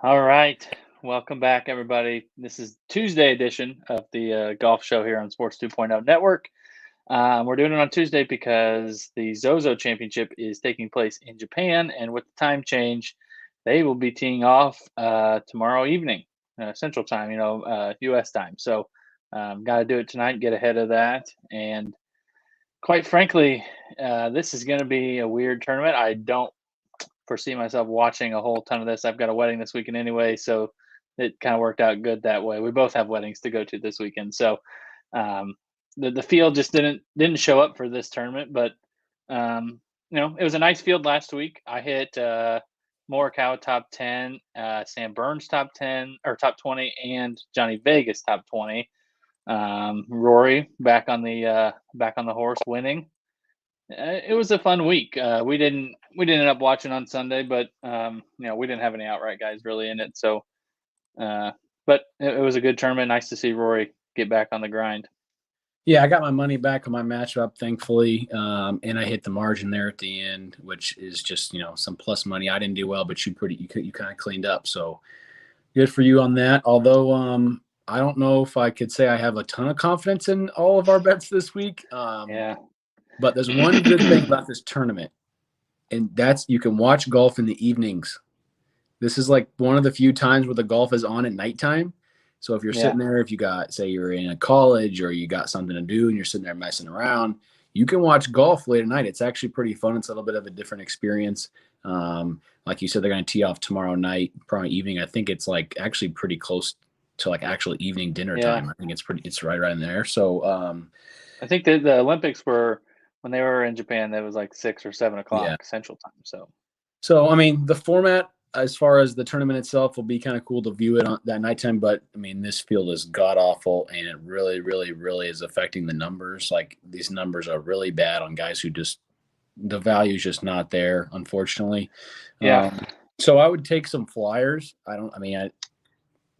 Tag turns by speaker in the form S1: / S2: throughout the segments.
S1: All right. Welcome back, everybody. This is Tuesday edition of the golf show here on Sports 2.0 Network. We're doing it on Tuesday because the Zozo Championship is taking place in Japan, and with the time change, they will be teeing off tomorrow evening, Central Time, U.S. time. So, got to do it tonight, get ahead of that. And quite frankly, this is going to be a weird tournament. I don't foresee myself watching a whole ton of this. I've got a wedding this weekend anyway, so it kind of worked out good that way. We both have weddings to go to this weekend, so um, the field just didn't show up for this tournament. But it was a nice field last week. I hit Morakawa top 10, Sam Burns top 10 or top 20, and Johnny Vegas top 20. Rory back on the horse winning. It was a fun week. We didn't end up watching on Sunday, but we didn't have any outright guys really in it. So, but it was a good tournament. Nice to see Rory get back on the grind.
S2: Yeah, I got my money back on my matchup, thankfully, and I hit the margin there at the end, which is just some plus money. I didn't do well, but you kind of cleaned up, so good for you on that. Although I don't know if I could say I have a ton of confidence in all of our bets this week.
S1: Yeah.
S2: But there's one good thing about this tournament, and that's you can watch golf in the evenings. This is like one of the few times where the golf is on at nighttime. So if you're sitting there, if you got, say you're in a college or you got something to do and you're sitting there messing around, you can watch golf late at night. It's actually pretty fun. It's a little bit of a different experience. Like you said, they're going to tee off tomorrow night, probably evening. I think it's like actually pretty close to like actual evening dinner time. I think it's right in there. So
S1: I think the Olympics were when they were in Japan. That was like 6 or 7 o'clock Central Time.
S2: So I mean, the format as far as the tournament itself will be kind of cool to view it on that nighttime. But I mean, this field is god awful, and it really, really, really is affecting the numbers. Like these numbers are really bad on guys who just the value is just not there, unfortunately.
S1: Yeah.
S2: So I would take some flyers.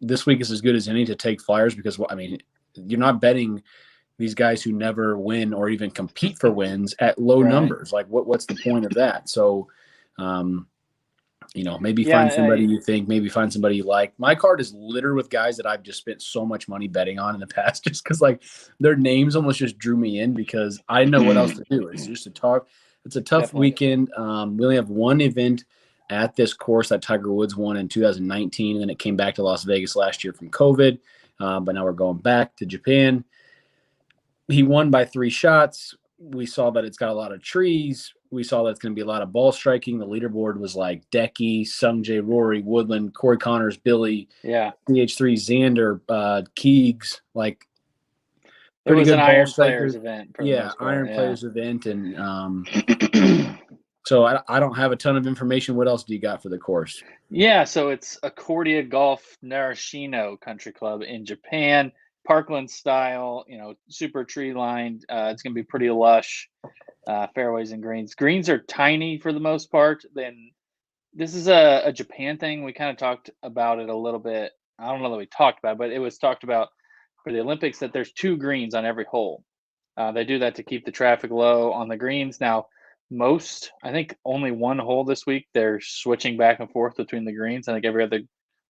S2: This week is as good as any to take flyers because you're not betting these guys who never win or even compete for wins at low numbers. Like what's the point of that? So, maybe find somebody you think, maybe find somebody you like. My card is littered with guys that I've just spent so much money betting on in the past just because like their names almost just drew me in because I didn't know what else to do. It's just it's a tough weekend. We only have one event at this course that Tiger Woods won in 2019, and then it came back to Las Vegas last year from COVID. But now we're going back to Japan. He won by 3 shots. We saw that it's got a lot of trees. We saw that it's going to be a lot of ball striking. The leaderboard was like Decky, Sungjae, Rory, Woodland, Corey Connors, Billy, CH3, Xander, Keegs. Like
S1: it was an Iron Players event.
S2: Iron Players event, and so I don't have a ton of information. What else do you got for the course?
S1: Yeah, so it's Accordia Golf Narashino Country Club in Japan, Parkland style. Super tree lined. It's going to be pretty lush. Fairways and greens. Greens are tiny for the most part. Then this is a Japan thing. We kind of talked about it a little bit. I don't know that we talked about it, but it was talked about for the Olympics that there's 2 greens on every hole. They do that to keep the traffic low on the greens. Now, I think only one hole this week, they're switching back and forth between the greens. I think every other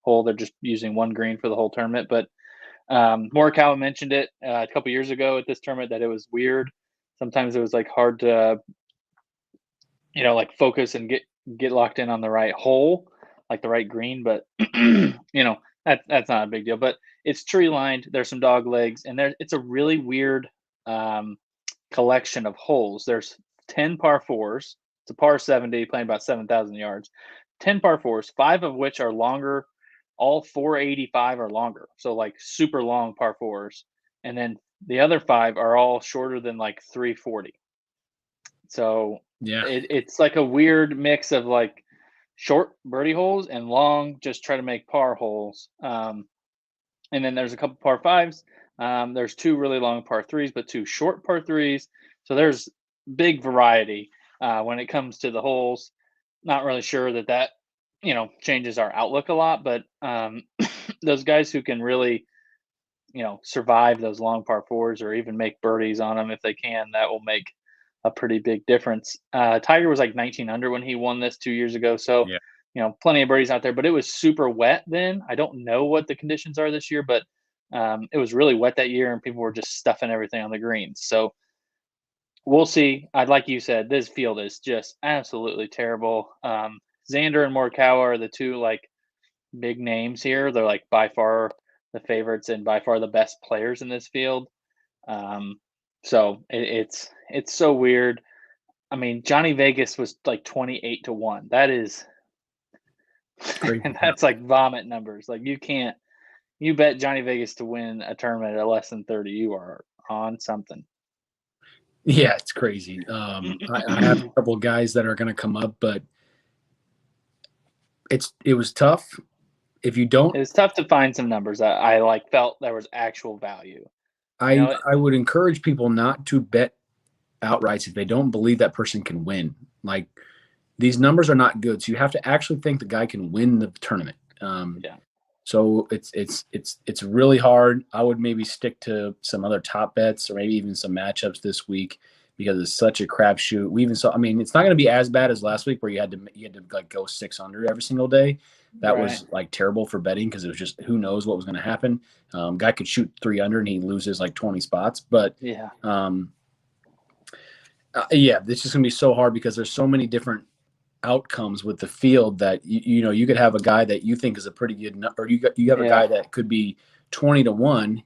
S1: hole, they're just using one green for the whole tournament. But Morakawa mentioned it a couple years ago at this tournament that it was weird. Sometimes it was like hard to, like focus and get locked in on the right hole, like the right green. But that's not a big deal. But it's tree lined. There's some dog legs, and it's a really weird collection of holes. There's 10 par 4s. It's a par 70, playing about 7,000 yards. 10 par 4s, 5 of which are longer. All 485 are longer. So like super long par 4s. And then the other 5 are all shorter than like 340. So it's like a weird mix of like short birdie holes and long, just try to make par holes. And then there's a couple par 5s. There's 2 really long par 3s, but 2 short par 3s. So there's big variety when it comes to the holes. Not really sure that changes our outlook a lot, but those guys who can really, survive those long par 4s or even make birdies on them if they can, that will make a pretty big difference. Tiger was like 19 under when he won this 2 years ago. So plenty of birdies out there, but it was super wet then. I don't know what the conditions are this year, but it was really wet that year and people were just stuffing everything on the greens. So we'll see. I'd like you said, this field is just absolutely terrible. Xander and Morikawa are the two big names here. They're by far the favorites and by far the best players in this field. So it's so weird. I mean, Johnny Vegas was 28-1. That is
S2: Crazy.
S1: and that's vomit numbers. You bet Johnny Vegas to win a tournament at less than 30, you are on something.
S2: Yeah, it's crazy. I have a couple of guys that are going to come up, but it was tough. If you don't,
S1: it's tough to find some numbers that I felt there was actual value.
S2: I would encourage people not to bet outrights if they don't believe that person can win. These numbers are not good, so you have to actually think the guy can win the tournament.
S1: Yeah.
S2: So it's really hard. I would maybe stick to some other top bets or maybe even some matchups this week because it's such a crapshoot. We even saw. I mean, it's not going to be as bad as last week where you had to go 6 under every single day. That was terrible for betting because it was just who knows what was going to happen. Guy could shoot 3 under and he loses 20 spots. But
S1: yeah,
S2: this is going to be so hard because there's so many different outcomes with the field that you could have a guy that you think is a pretty good, or you have a guy that could be 20-1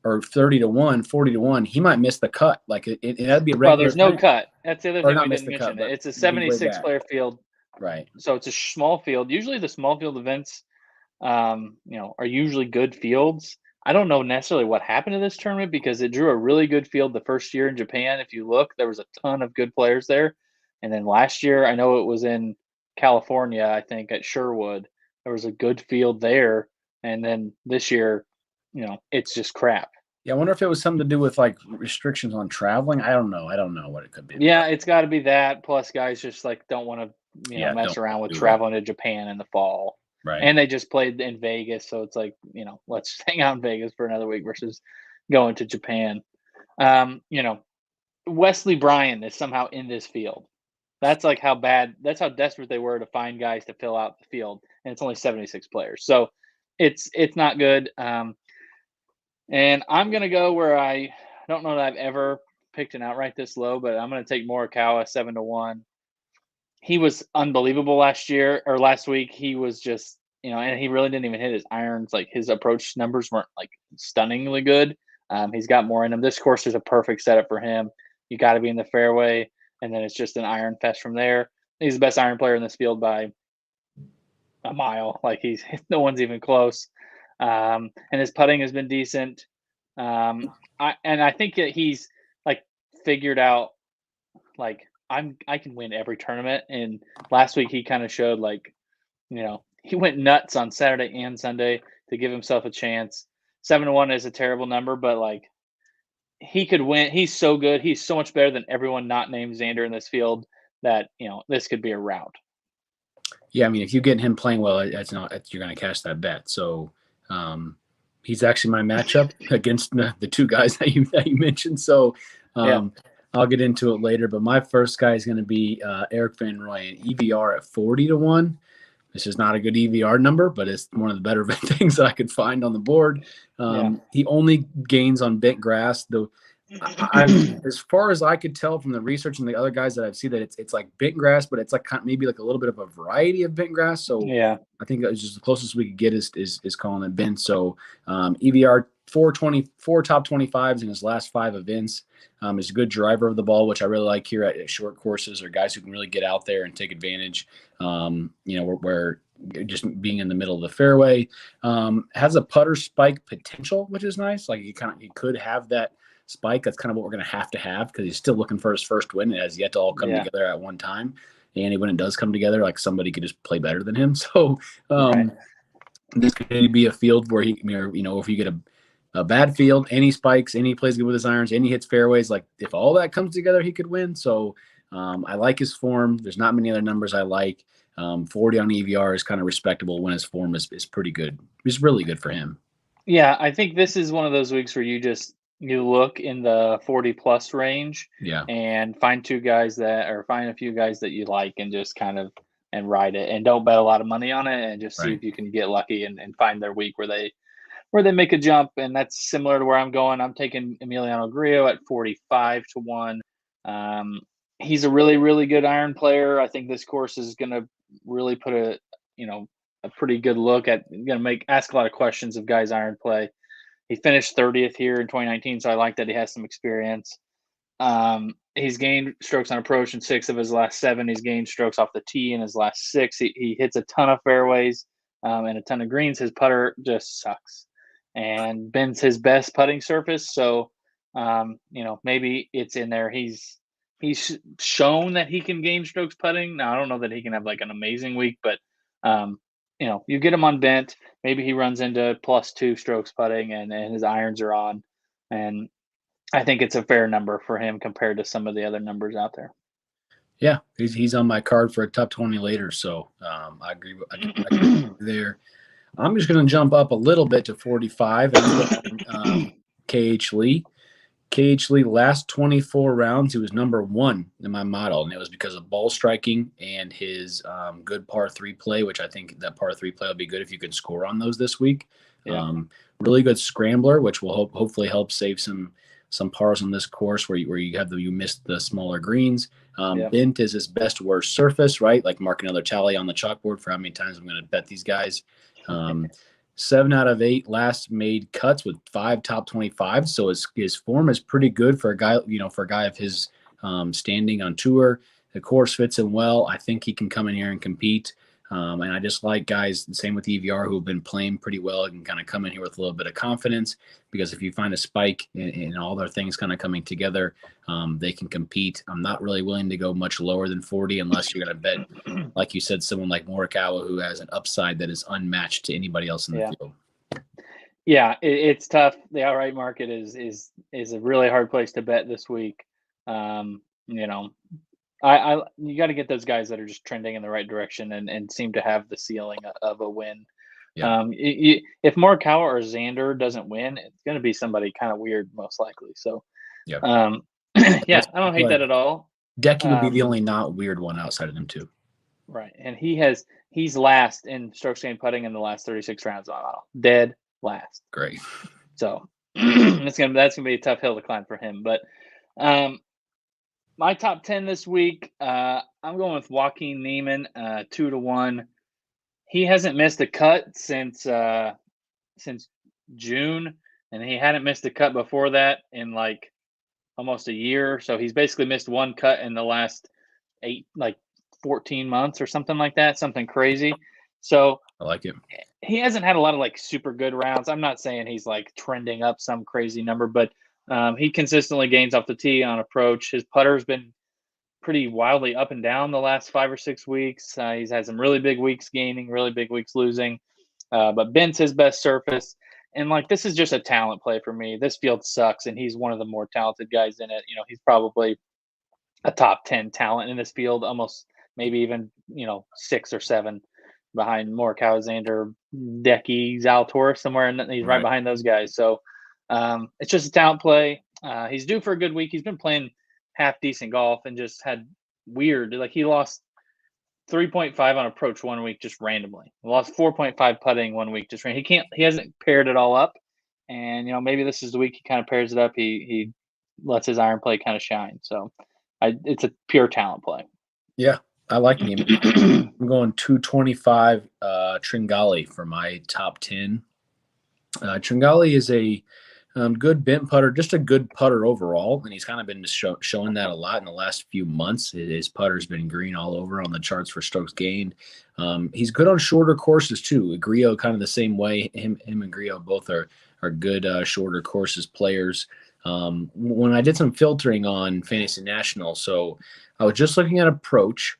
S2: or 30-1, 40-1. He might miss the cut. That'd be a regular.
S1: Well, there's no cut. That's the other thing we didn't mention. It's a 76 player field,
S2: right?
S1: So it's a small field. Usually the small field events, are usually good fields. I don't know necessarily what happened to this tournament because it drew a really good field the first year in Japan. If you look, there was a ton of good players there. And then last year, I know it was in California, I think at Sherwood, there was a good field there. And then this year, it's just crap.
S2: Yeah, I wonder if it was something to do with restrictions on traveling. I don't know. I don't know what it could be.
S1: Yeah, it's got to be that. Plus, guys just don't want to, mess around with traveling to Japan in the fall.
S2: Right.
S1: And they just played in Vegas, so it's let's just hang out in Vegas for another week versus going to Japan. Wesley Bryan is somehow in this field. That's how desperate they were to find guys to fill out the field, and it's only 76 players. So it's not good. And I'm gonna go where I don't know that I've ever picked an outright this low, but I'm gonna take Morikawa 7-1. He was unbelievable last week. He was just, and he really didn't even hit his irons. His approach numbers weren't stunningly good. He's got more in him. This course is a perfect setup for him. You got to be in the fairway, and then it's just an iron fest from there. He's the best iron player in this field by a mile. No one's even close. And his putting has been decent. I think that he's figured out I can win every tournament. And last week he kind of showed he went nuts on Saturday and Sunday to give himself a chance. 7-1 is a terrible number, but he could win. He's so good. He's so much better than everyone not named Xander in this field that this could be a rout.
S2: Yeah, I mean, if you get him playing well, you're going to cash that bet. So he's actually my matchup against the two guys that you mentioned. So I'll get into it later, but my first guy is going to be Erik van Rooyen, EVR at 40-1. This is not a good EVR number, but it's one of the better things that I could find on the board. He only gains on bent grass, though. As far as I could tell from the research and the other guys that I've seen, that it's like bent grass, but it's maybe a little bit of a variety of bent grass. So I think that was just the closest we could get is calling it bent. So EVR 4 top 25s in his last 5 events. Is a good driver of the ball, which I really like here at short courses, or guys who can really get out there and take advantage. Where just being in the middle of the fairway, has a putter spike potential, which is nice. He could have that spike. That's kind of what we're going to have because he's still looking for his first win. It has yet to all come together at one time. And when it does come together, somebody could just play better than him. So this could be a field where if you get a bad field, any spikes, any plays good with his irons, any hits fairways, if all that comes together, he could win. So I like his form. There's not many other numbers I like. 40 on EVR is kind of respectable when his form is pretty good. It's really good for him.
S1: Yeah, I think this is one of those weeks where you look in the 40 plus range and find a few guys that you like and just kind of ride it, and don't bet a lot of money on it, and just see
S2: Right.
S1: if you can get lucky and find their week where they make a jump. And that's similar to where I'm going. I'm taking Emiliano Grillo at 45 to 1. He's a really, really good iron player. I think this course is going to really put a pretty good look at, going to ask a lot of questions of guys' iron play. He finished 30th here in 2019, so I like that he has some experience. He's gained strokes on approach in 6 of his last 7. He's gained strokes off the tee in his last 6. He hits a ton of fairways and a ton of greens. His putter just sucks and bends his best putting surface. So, maybe it's in there. He's shown that he can gain strokes putting. Now, I don't know that he can have like an amazing week, but you get him on bent. Maybe he runs into +2 strokes putting and his irons are on. And I think it's a fair number for him compared to some of the other numbers out there.
S2: Yeah, he's on my card for a top 20 later, so I agree with there. I'm just going to jump up a little bit to 45 and KH Lee. KH Lee, last 24 rounds, he was number 1 in my model, and it was because of ball striking and his good par 3 play, which I think that par 3 play will be good if you can score on those this week.
S1: Yeah.
S2: Really good scrambler, which will hopefully help save some pars on this course where you missed the smaller greens. Bent is his best worst surface, right? Like mark another tally on the chalkboard for how many times I'm going to bet these guys. 7 out of 8 last made cuts with 5 top 25. So his form is pretty good for a guy, of his standing on tour. The course fits him well. I think he can come in here and compete. And I just like guys, the same with EVR, who have been playing pretty well and kind of come in here with a little bit of confidence, because if you find a spike in all their things kind of coming together, they can compete. I'm not really willing to go much lower than 40 unless you're going to bet, like you said, someone like Morakawa, who has an upside that is unmatched to anybody else in the field.
S1: Yeah, it's tough. The outright market is a really hard place to bet this week. You got to get those guys that are just trending in the right direction and seem to have the ceiling of a win.
S2: Yeah.
S1: If Morikawa or Xander doesn't win, it's going to be somebody kind of weird, most likely. So,
S2: yeah,
S1: I don't hate that at all.
S2: Decky would be the only not weird one outside of them too.
S1: Right, and he's last in strokes gained putting in the last 36 rounds on model, dead last.
S2: Great.
S1: So that's gonna be a tough hill to climb for him, but. My top 10 this week, I'm going with Joaquin Niemann, 2 to 1. He hasn't missed a cut since June, and he hadn't missed a cut before that in like almost a year. So he's basically missed one cut in the last 14 months or something like that, something crazy. So
S2: I like it.
S1: He hasn't had a lot of like super good rounds. I'm not saying he's like trending up some crazy number, but he consistently gains off the tee on approach. His putter's been pretty wildly up and down the last 5 or 6 weeks. He's had some really big weeks gaining, really big weeks losing. But bent's his best surface. And like, this is just a talent play for me. This field sucks, and he's one of the more talented guys in it. He's probably a top 10 talent in this field, almost maybe even, 6 or 7 behind Morakawa, Xander, Decky, Zalatoris, somewhere, and he's right behind those guys. So it's just a talent play. He's due for a good week. He's been playing half decent golf and just had weird, like he lost 3.5 on approach one week just randomly. He lost 4.5 putting one week just randomly. He hasn't paired it all up, and maybe this is the week he kind of pairs it up. He lets his iron play kind of shine. So it's a pure talent play.
S2: Yeah, I like him. I'm going 225 Tringali for my top 10. Tringali is a good bent putter, just a good putter overall, and he's kind of been showing that a lot in the last few months. His putter's been green all over on the charts for strokes gained. He's good on shorter courses too. Grillo kind of the same way. Him and Grillo both are good shorter courses players. When I did some filtering on Fantasy National, so I was just looking at approach,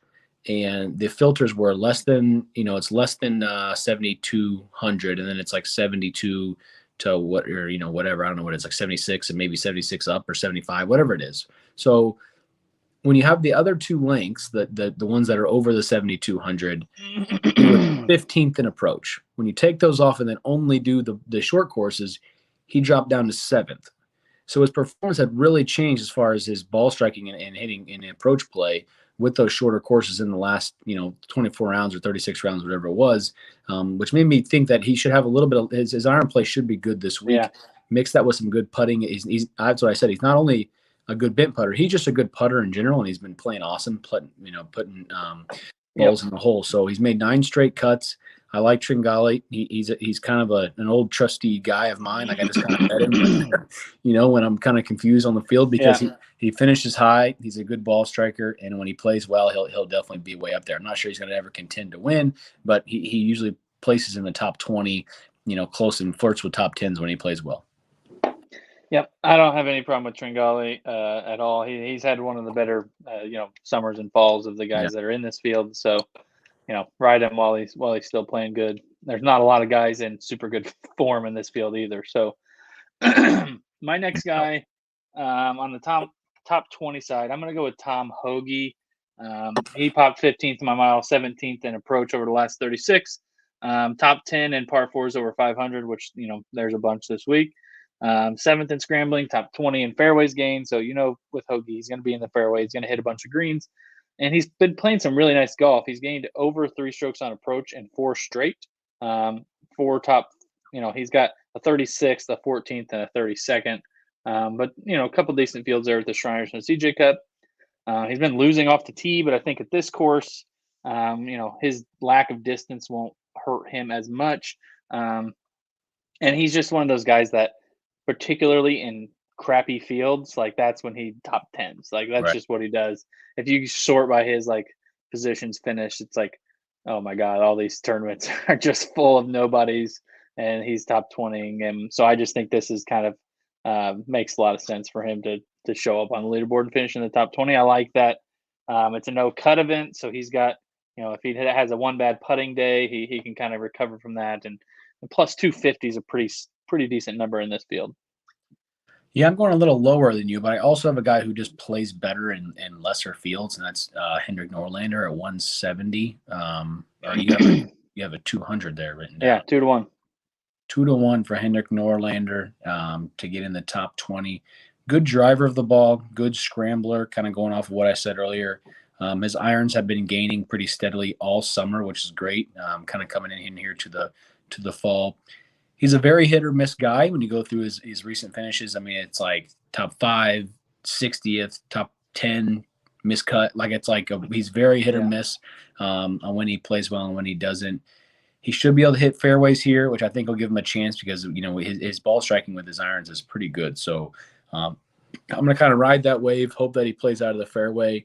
S2: and the filters were less than, it's less than 7,200, and then it's like 72 to whatever. I don't know what it's like, 76 and maybe 76 up or 75, whatever it is. So when you have the other two lengths, the ones that are over the 7,200, 15th in approach. When you take those off and then only do the short courses, he dropped down to 7th. So his performance had really changed as far as his ball striking and hitting and approach play with those shorter courses in the last, 24 rounds or 36 rounds, whatever it was, which made me think that he should have a little bit of his iron play should be good this week.
S1: Yeah.
S2: Mix that with some good putting. That's what I said. He's not only a good bent putter, he's just a good putter in general, and he's been playing awesome, putting balls in the hole. So he's made 9 straight cuts. I like Tringali. He's kind of an old trusty guy of mine. Like I just kind of met him, when I'm kind of confused on the field because he finishes high. He's a good ball striker, and when he plays well, he'll definitely be way up there. I'm not sure he's going to ever contend to win, but he usually places in the top 20, close and flirts with top 10s when he plays well.
S1: Yep, I don't have any problem with Tringali at all. He's had one of the better, summers and falls of the guys that are in this field. So, ride him while he's still playing good. There's not a lot of guys in super good form in this field either. So, my next guy on the top 20 side, I'm going to go with Tom Hoge. He popped 15th in my mile, 17th in approach over the last 36. Top 10 in par fours over 500, which there's a bunch this week. 7th in scrambling, top 20 in fairways gained. So, with Hoge, he's going to be in the fairway. He's going to hit a bunch of greens. And he's been playing some really nice golf. He's gained over 3 strokes on approach in 4 straight. 4 top, he's got a 36th, a 14th, and a 32nd. But, a couple decent fields there at the Shriners and the CJ Cup. He's been losing off the tee, but I think at this course, his lack of distance won't hurt him as much. And he's just one of those guys that, particularly in crappy fields, like that's when he top 10s. Like that's just what he does. If you sort by his positions finished, it's like, oh my God, all these tournaments are just full of nobodies, and he's top 20. And so I just think this is kind of makes a lot of sense for him to show up on the leaderboard and finish in the top 20. I like that. It's a no cut event, so he's got, if he has a one bad putting day, he can kind of recover from that. And plus 250 is a pretty decent number in this field.
S2: Yeah, I'm going a little lower than you, but I also have a guy who just plays better in lesser fields, and that's Henrik Norlander at 170. You have a 200 there written down.
S1: Yeah, 2-1.
S2: 2-1 for Henrik Norlander to get in the top 20. Good driver of the ball, good scrambler, kind of going off of what I said earlier. His irons have been gaining pretty steadily all summer, which is great, kind of coming in here to the fall. He's a very hit or miss guy when you go through his recent finishes. I mean, it's like top 5, 60th, top 10, miscut. Like it's like he's very hit or miss on when he plays well and when he doesn't. He should be able to hit fairways here, which I think will give him a chance because his ball striking with his irons is pretty good. So I'm going to kind of ride that wave, hope that he plays out of the fairway.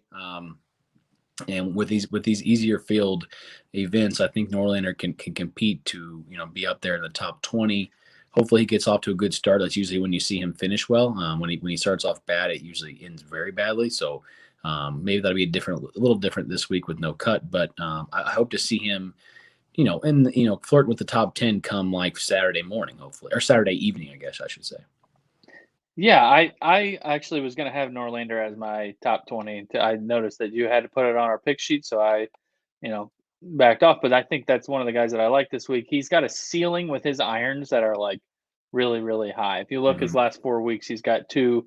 S2: And with these easier field events, I think Norlander can compete to be up there in the top 20. Hopefully he gets off to a good start. That's usually when you see him finish well. When he starts off bad, it usually ends very badly. So maybe that'll be a little different this week with no cut. But I hope to see him, flirt with the top 10 come like Saturday morning, hopefully, or Saturday evening, I guess I should say.
S1: Yeah, I actually was going to have Norlander as my top 20. I noticed that you had to put it on our pick sheet, so I, backed off. But I think that's one of the guys that I like this week. He's got a ceiling with his irons that are like really, really high. If you look his last 4 weeks, he's got 2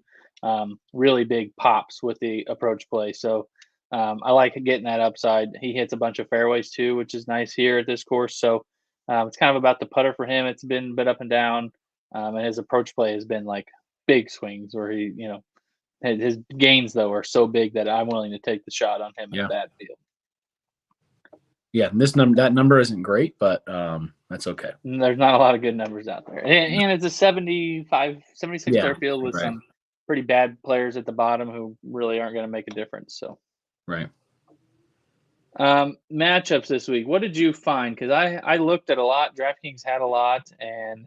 S1: really big pops with the approach play. So I like getting that upside. He hits a bunch of fairways too, which is nice here at this course. So it's kind of about the putter for him. It's been a bit up and down, and his approach play has been like big swings where he, his gains though are so big that I'm willing to take the shot on him in a bad field.
S2: Yeah, and that number isn't great, but that's okay.
S1: There's not a lot of good numbers out there, and it's a 76 player field with some pretty bad players at the bottom who really aren't going to make a difference. So,
S2: right.
S1: Matchups this week. What did you find? Because I looked at a lot. DraftKings had a lot, and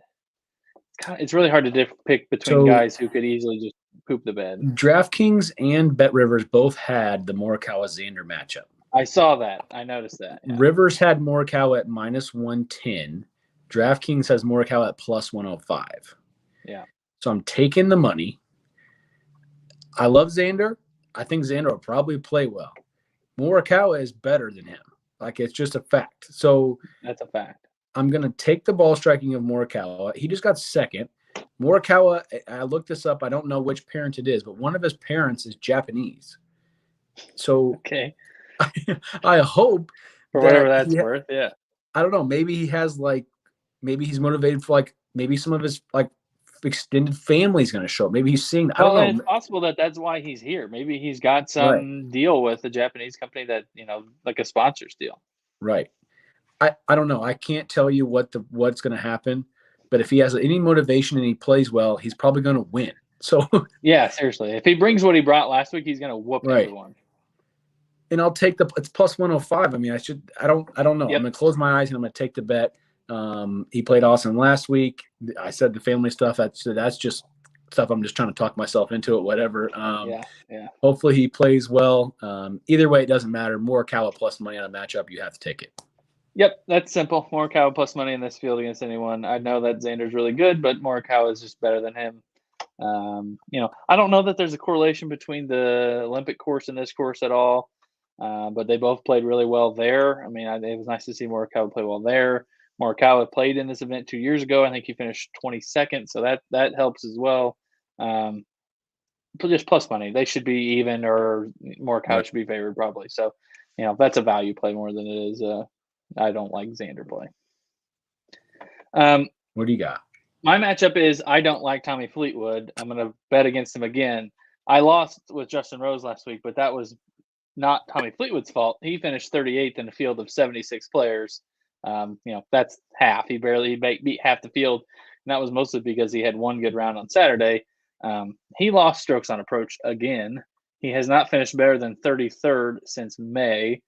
S1: it's really hard to pick between guys who could easily just poop the bed.
S2: DraftKings and BetRivers both had the Morakawa Xander matchup.
S1: I saw that. I noticed that. Yeah.
S2: Rivers had Morakawa at -110. DraftKings has Morakawa at +105.
S1: Yeah.
S2: So I'm taking the money. I love Xander. I think Xander will probably play well. Morakawa is better than him. Like, it's just a fact. So
S1: that's a fact.
S2: I'm going to take the ball striking of Morakawa. He just got second. Morakawa, I looked this up. I don't know which parent it is, but one of his parents is Japanese. So
S1: Okay.
S2: I hope
S1: For whatever
S2: that
S1: that's worth, yeah.
S2: I don't know. Maybe he has maybe he's motivated for maybe some of his extended family's going to show up. Maybe he's seeing. I don't know.
S1: It's possible that that's why he's here. Maybe he's got
S2: Right.
S1: some deal with a Japanese company that like a sponsors deal.
S2: Right. I don't know. I can't tell you what's going to happen, but if he has any motivation and he plays well, he's probably going to win. So
S1: yeah, seriously, if he brings what he brought last week, he's going to whoop everyone.
S2: And I'll take it's plus 105. I mean, I don't know.
S1: Yep.
S2: I'm going to close my eyes and I'm going to take the bet. He played awesome last week. I said the family stuff. That's just stuff. I'm just trying to talk myself into it, whatever.
S1: Yeah.
S2: Hopefully he plays well. Either way, it doesn't matter. Morikawa plus money on a matchup, you have to take it.
S1: Yep, that's simple. Morakawa plus money in this field against anyone. I know that Xander's really good, but Morakawa is just better than him. I don't know that there's a correlation between the Olympic course and this course at all, but they both played really well there. I mean, it was nice to see Morakawa play well there. Morakawa played in this event 2 years ago. I think he finished 22nd, so that helps as well. Just plus money. They should be even, or Morakawa should be favored probably. So, that's a value play more than it is. I don't like Xander play.
S2: What do you got?
S1: My matchup is I don't like Tommy Fleetwood. I'm going to bet against him again. I lost with Justin Rose last week, but that was not Tommy Fleetwood's fault. He finished 38th in a field of 76 players. That's half. He barely beat half the field, and that was mostly because he had one good round on Saturday. He lost strokes on approach again. He has not finished better than 33rd since May.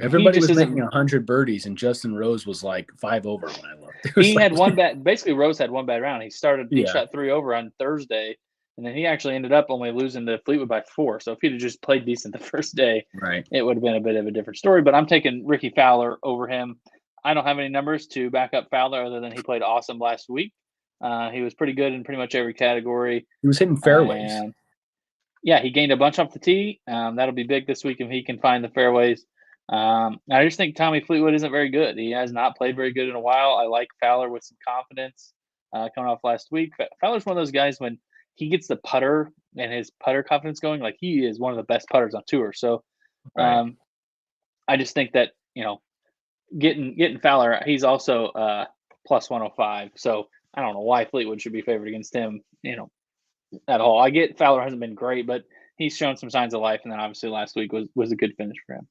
S2: Everybody was making 100 birdies, and Justin Rose was like 5 over when I looked.
S1: He had one bad. Basically, Rose had one bad round. He shot 3 over on Thursday, and then he actually ended up only losing to Fleetwood by 4. So if he'd have just played decent the first day, it would have been a bit of a different story. But I'm taking Ricky Fowler over him. I don't have any numbers to back up Fowler other than he played awesome last week. He was pretty good in pretty much every category.
S2: He was hitting fairways.
S1: He gained a bunch off the tee. That'll be big this week if he can find the fairways. I just think Tommy Fleetwood isn't very good. He has not played very good in a while. I like Fowler with some confidence coming off last week. Fowler's one of those guys when he gets the putter and his putter confidence going, like he is one of the best putters on tour. So I just think that, getting Fowler, he's also plus 105. So I don't know why Fleetwood should be favored against him, at all. I get Fowler hasn't been great, but he's shown some signs of life. And then obviously last week was a good finish for him.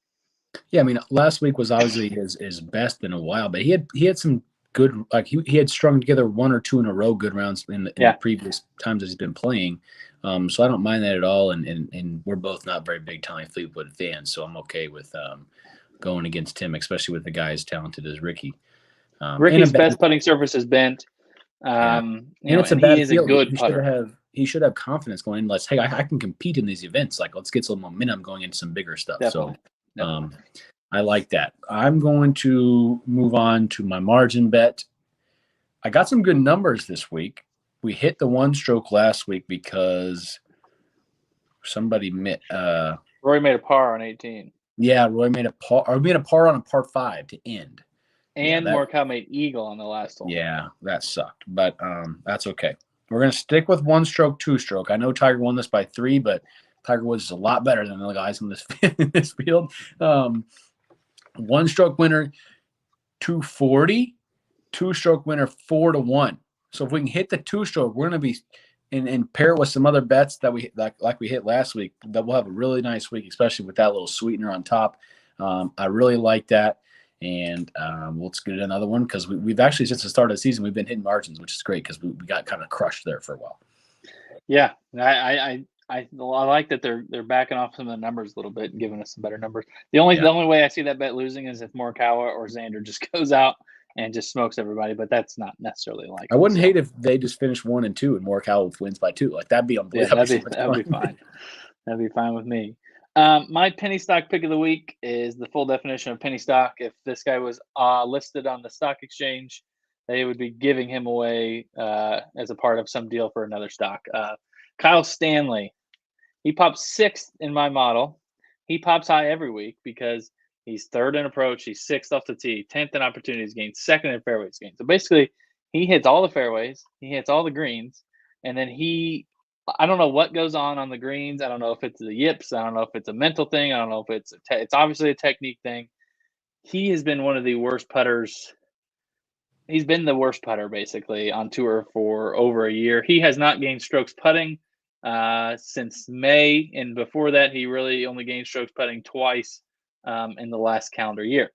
S2: Yeah, I mean, last week was obviously his best in a while, but he had some good, he had strung together 1 or 2 in a row good rounds in the previous times that he's been playing. So I don't mind that at all, and we're both not very big Tommy Fleetwood fans, so I'm okay with going against him, especially with the guy as talented as Ricky.
S1: Ricky's best putting surface is bent.
S2: And it's a bad field.
S1: A good putter.
S2: He should have confidence going in. Hey, I can compete in these events. Let's get some momentum going into some bigger stuff.
S1: Definitely.
S2: So I like that. I'm going to move on to my margin bet. I got some good numbers this week. We hit the 1 stroke last week because somebody
S1: Roy made a par on 18.
S2: Yeah, Roy made a par. Or made a par on a par 5 to end.
S1: And Morakawa made eagle on the last one.
S2: Yeah, that sucked, but that's okay. We're gonna stick with 1 stroke, 2 stroke. I know Tiger won this by 3, but Tiger Woods is a lot better than the guys in this field. 1 stroke winner, 240. 2 stroke winner, 4-1. So if we can hit the 2 stroke, we're gonna be and pair it with some other bets that we like we hit last week. That we'll have a really nice week, especially with that little sweetener on top. I really like that. And let's get another one because we've actually, since the start of the season, we've been hitting margins, which is great because we got kind of crushed there for a while.
S1: Yeah, I like that they're backing off some of the numbers a little bit and giving us some better numbers. The only way I see that bet losing is if Morakawa or Xander just goes out and just smokes everybody, but that's not necessarily likely.
S2: I wouldn't hate if they just finish 1 and 2 and Morakawa wins by 2. That'd be unbelievable.
S1: Yeah, that'd be fine. That'd be fine with me. My penny stock pick of the week is the full definition of penny stock. If this guy was listed on the stock exchange, they would be giving him away as a part of some deal for another stock. Kyle Stanley, he pops 6th in my model. He pops high every week because he's 3rd in approach. He's 6th off the tee, 10th in opportunities gained, 2nd in fairways gained. So basically, He hits all the fairways. He hits all the greens. And then I don't know what goes on the greens. I don't know if it's the yips. I don't know if it's a mental thing. I don't know if it's obviously a technique thing. He has been one of the worst putters. He's been the worst putter basically on tour for over a year. He has not gained strokes putting since May, and before that, he really only gained strokes putting twice in the last calendar year.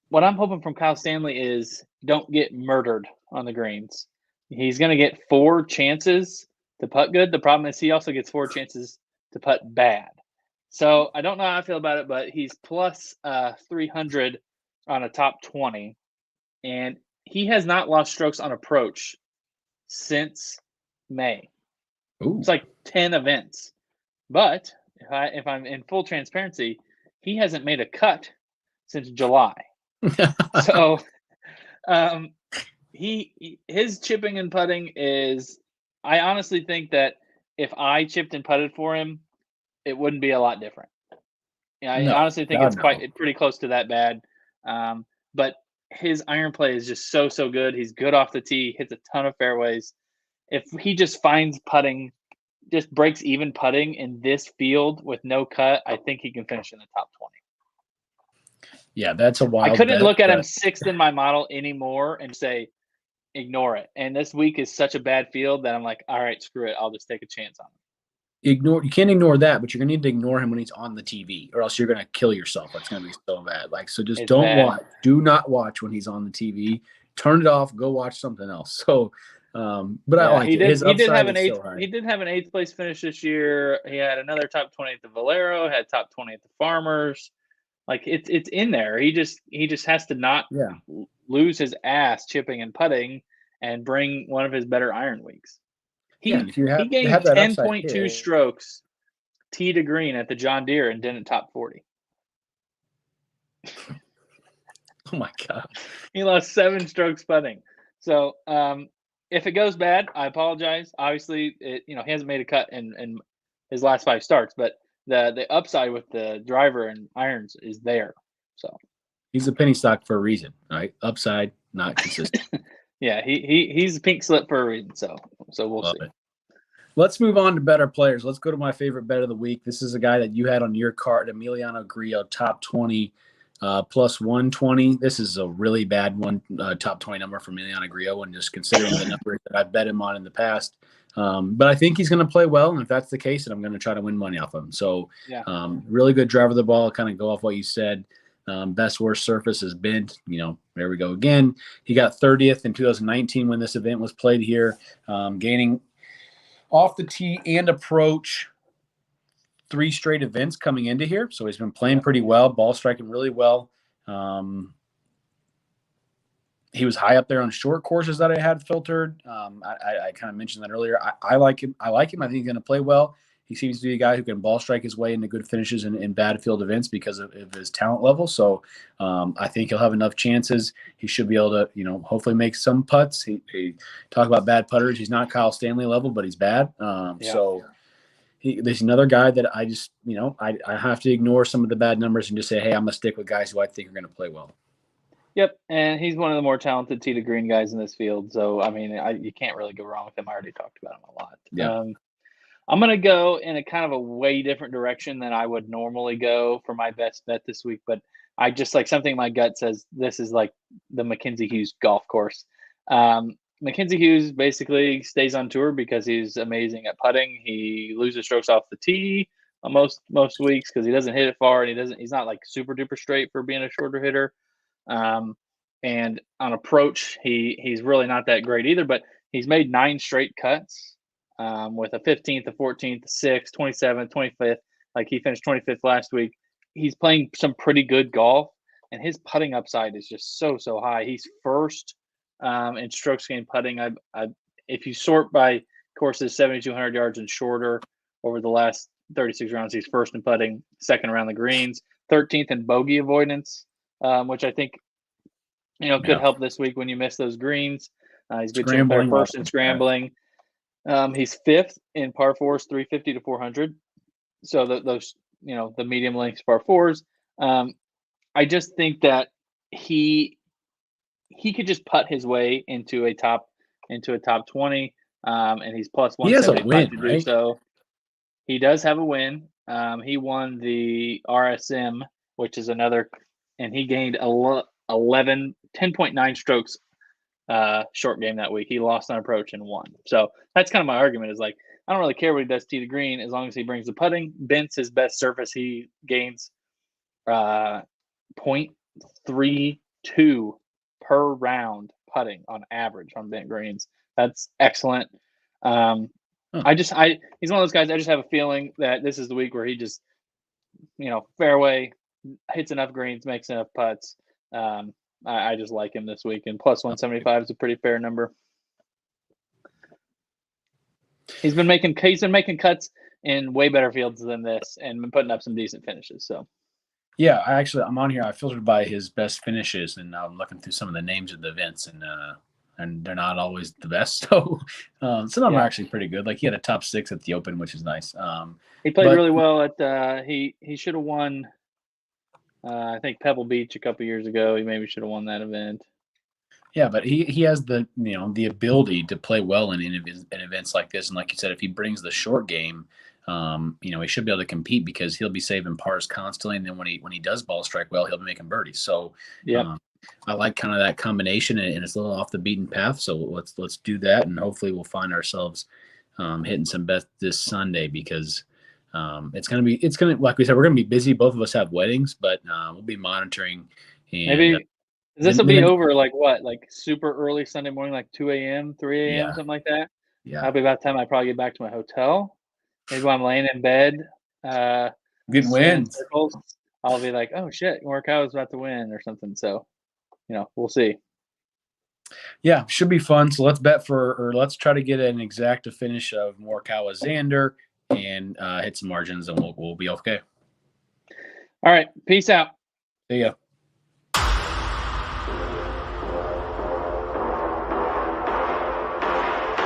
S1: What I'm hoping from Kyle Stanley is don't get murdered on the greens. He's going to get 4 chances to putt good. The problem is he also gets 4 chances to putt bad. So I don't know how I feel about it, but he's plus 300 on a top 20. And he has not lost strokes on approach since May.
S2: Ooh.
S1: It's like 10 events. But if I'm in full transparency, he hasn't made a cut since July. So his chipping and putting is, I honestly think that if I chipped and putted for him, it wouldn't be a lot different. I honestly think it's pretty close to that bad. But his iron play is just so good. He's good off the tee, hits a ton of fairways. If he just finds putting, just breaks even putting in this field with no cut, I think he can finish in the top 20.
S2: Yeah, that's a wild.
S1: I couldn't look at him 6th in my model anymore and say, ignore it. And this week is such a bad field that I'm like, all right, screw it. I'll just take a chance on him.
S2: You can't ignore that, but you're gonna need to ignore him when he's on the TV, or else you're gonna kill yourself. It's gonna be so bad. So just don't watch. Do not watch when he's on the TV. Turn it off. Go watch something else. So, but I like it. His upside is so high.
S1: He did have an 8th place finish this year. He had another top 20 at the Valero. Had top 20 at the Farmers. Like it's in there. He just has to not lose his ass chipping and putting and bring one of his better iron weeks. He gained 10.2 strokes tee to green at the John Deere and didn't top 40.
S2: Oh my God.
S1: He lost 7 strokes putting. So if it goes bad, I apologize. Obviously, he hasn't made a cut in his last 5 starts, but the upside with the driver and irons is there. So
S2: he's a penny stock for a reason, right? Upside, not consistent.
S1: Yeah, he's a pink slip for a reason. So we'll see.
S2: Let's move on to better players. Let's go to my favorite bet of the week. This is a guy that you had on your card, Emiliano Grillo, top 20, plus 120. This is a really bad one, top 20 number for Emiliano Grillo, and just considering the numbers that I've bet him on in the past. But I think he's going to play well, and if that's the case, then I'm going to try to win money off him. So really good driver of the ball, kind of go off what you said. Best worst surface is bent. There we go again. He got 30th in 2019 when this event was played here, gaining off the tee and approach 3 straight events coming into here. So he's been playing pretty well, ball striking really well. He was high up there on short courses that I had filtered. I kind of mentioned that earlier. I like him. I think he's going to play well. He seems to be a guy who can ball strike his way into good finishes in bad field events because of his talent level. So I think he'll have enough chances. He should be able to, hopefully make some putts. He talk about bad putters. He's not Kyle Stanley level, but he's bad. So there's another guy that I just, I have to ignore some of the bad numbers and just say, hey, I'm going to stick with guys who I think are going to play well.
S1: Yep, and he's one of the more talented tee to green guys in this field. So, you can't really go wrong with him. I already talked about him a lot.
S2: Yeah.
S1: I'm going to go in a kind of a way different direction than I would normally go for my best bet this week. But I just something in my gut says this is like the Mackenzie Hughes golf course. Mackenzie Hughes basically stays on tour because he's amazing at putting. He loses strokes off the tee most weeks because he doesn't hit it far, and he's not super duper straight for being a shorter hitter. And on approach, he's really not that great either, but he's made 9 straight cuts with a 15th, a 14th, a 6th, 27th, 25th. He finished 25th last week. He's playing some pretty good golf, and his putting upside is just so high. He's first in strokes gained putting. If you sort by courses 7,200 yards and shorter over the last 36 rounds, he's first in putting, second around the greens, 13th in bogey avoidance, which I think could help this week when you miss those greens. He's good player first in scrambling. He's 5th in par 4s, 350 to 400. So those the medium length par 4s. I just think that he he could just putt his way into a top 20, and he's plus
S2: He has a
S1: 175
S2: win,
S1: to do
S2: right?
S1: so. He does have a win. He won the RSM, which is another, and he gained 10.9 strokes short game that week. He lost on approach and won. So that's kind of my argument, is like, I don't really care what he does tee the green as long as he brings the putting. Bent's his best surface. He gains 0.32 per round putting on average on bent greens. That's excellent. He's one of those guys. I just have a feeling that this is the week where he just, fairway, hits enough greens, makes enough putts. I just like him this week, and plus 175 is a pretty fair number. He's been making cuts in way better fields than this, and been putting up some decent finishes. So, yeah,
S2: I'm on here. I filtered by his best finishes, and I'm looking through some of the names of the events, and they're not always the best. So some of them are actually pretty good. Like he had a top 6 at the Open, which is nice.
S1: He played really well at he should have won. I think Pebble Beach a couple years ago. He maybe should have won that event.
S2: Yeah, but he has the the ability to play well in events like this, and like you said, if he brings the short game, he should be able to compete because he'll be saving pars constantly, and then when he does ball strike well, he'll be making birdies. So I like kind of that combination, and it's a little off the beaten path. So let's do that, and hopefully we'll find ourselves hitting some bets this Sunday because it's gonna like we said, we're gonna be busy. Both of us have weddings, but we'll be monitoring. And
S1: maybe this will be over like super early Sunday morning, like 2 a.m., 3 a.m., something like that.
S2: Yeah,
S1: that'll be about the time I probably get back to my hotel. Maybe when I'm laying in bed,
S2: getting wins.
S1: I'll be like, oh shit, Morakawa's about to win or something. So, we'll see.
S2: Yeah, should be fun. So let's let's try to get an exact finish of Morakawa Xander and hit some margins, and we'll be okay.
S1: All right, peace out.
S2: See ya.